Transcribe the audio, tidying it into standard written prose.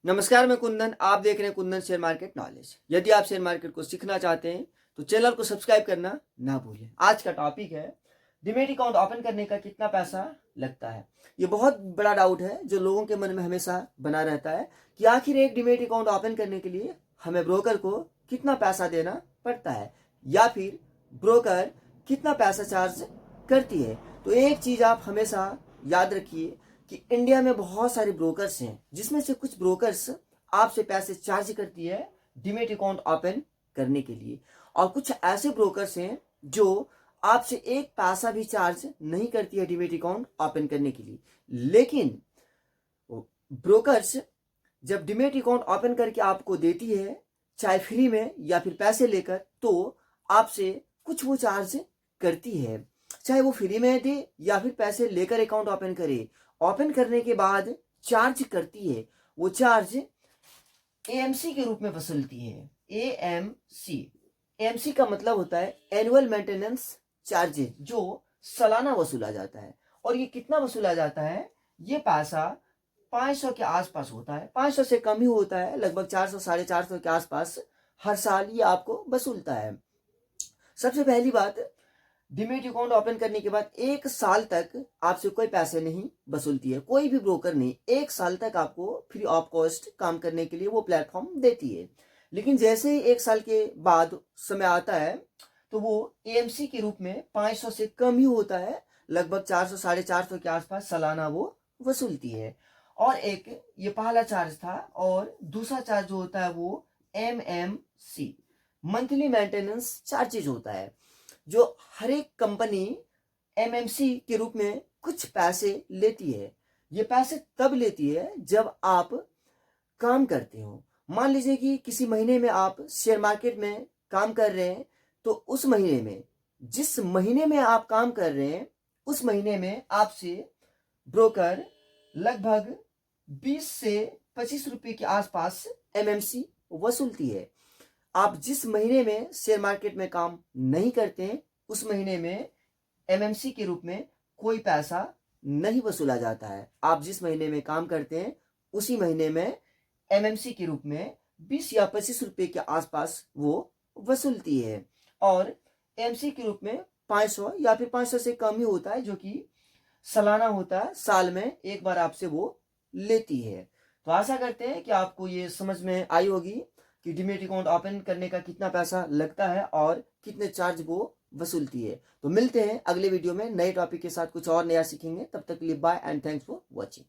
नमस्कार, मैं कुंदन। आप देख रहे हैं कुंदन शेयर मार्केट नॉलेज। यदि आप शेयर मार्केट को सीखना चाहते हैं तो चैनल को सब्सक्राइब करना ना भूलें। आज का टॉपिक है डीमैट अकाउंट ओपन करने का कितना पैसा लगता है। ये बहुत बड़ा डाउट है जो लोगों के मन में हमेशा बना रहता है कि आखिर एक डीमैट अकाउंट ओपन करने के लिए हमें ब्रोकर को कितना पैसा देना पड़ता है या फिर ब्रोकर कितना पैसा चार्ज करती है। तो एक चीज आप हमेशा याद रखिए कि इंडिया में बहुत सारे ब्रोकर्स हैं, जिसमें से कुछ ब्रोकर्स आपसे पैसे चार्ज करती है डीमैट अकाउंट ओपन करने के लिए, और कुछ ऐसे ब्रोकर्स हैं जो आपसे एक पैसा भी चार्ज नहीं करती है डीमैट अकाउंट ओपन करने के लिए। लेकिन ब्रोकर्स जब डीमैट अकाउंट ओपन करके आपको देती है, चाहे फ्री में या फिर पैसे लेकर, तो आपसे कुछ वो चार्ज करती है। चाहे वो फ्री में दे या फिर पैसे लेकर अकाउंट ओपन करे, ओपन करने के बाद चार्ज करती है। वो चार्ज एएमसी के रूप में वसूलती है। एएमसी, एएमसी का मतलब होता है एनुअल मेंटेनेंस चार्जेज, जो सालाना वसूला जाता है। और ये कितना वसूला जाता है? ये पैसा 500 के आसपास होता है, 500 से कम ही होता है, लगभग 400 450 के आसपास हर साल ये आपको वसूलता है। सबसे पहली बात, डीमैट अकाउंट ओपन करने के बाद 1 साल तक आपसे कोई पैसे नहीं वसूलती है। कोई भी ब्रोकर नहीं, 1 साल तक आपको फ्री ऑफ कॉस्ट काम करने के लिए वो प्लेटफॉर्म देती है। लेकिन जैसे ही 1 साल के बाद समय आता है तो वो एएमसी के रूप में 500 से कम ही होता है, लगभग 400 450 के आसपास सालाना वो वसूलती है। और एक ये पहला चार्ज था, और दूसरा चार्ज जो होता है वो एमएमसी, मंथली मेंटेनेंस चार्जेज होता है, जो हर एक कंपनी एमएमसी के रूप में कुछ पैसे लेती है। ये पैसे तब लेती है जब आप काम करते हो। मान लीजिए कि किसी महीने में आप शेयर मार्केट में काम कर रहे हैं, तो उस महीने में, जिस महीने में आप काम कर रहे हैं, उस महीने में आपसे ब्रोकर लगभग 20 से 25 रुपए के आसपास एमएमसी वसूलती है। आप जिस महीने में शेयर मार्केट में काम नहीं करते हैं, उस महीने में एमएमसी के रूप में कोई पैसा नहीं वसूला जाता है। आप जिस महीने में काम करते हैं उसी महीने में एमएमसी के रूप में 20 या 25 रुपए के आसपास वो वसूलती है। और एमसी के रूप में 500 या फिर 500 से कम ही होता है, जो कि सालाना होता है, साल में एक बार आपसे वो लेती है। तो आशा करते हैं कि आपको ये समझ में आई होगी कि डीमैट अकाउंट ओपन करने का कितना पैसा लगता है और कितने चार्ज वो वसूलती है। तो मिलते हैं अगले वीडियो में नए टॉपिक के साथ, कुछ और नया सीखेंगे। तब तक के लिए bye and thanks for watching.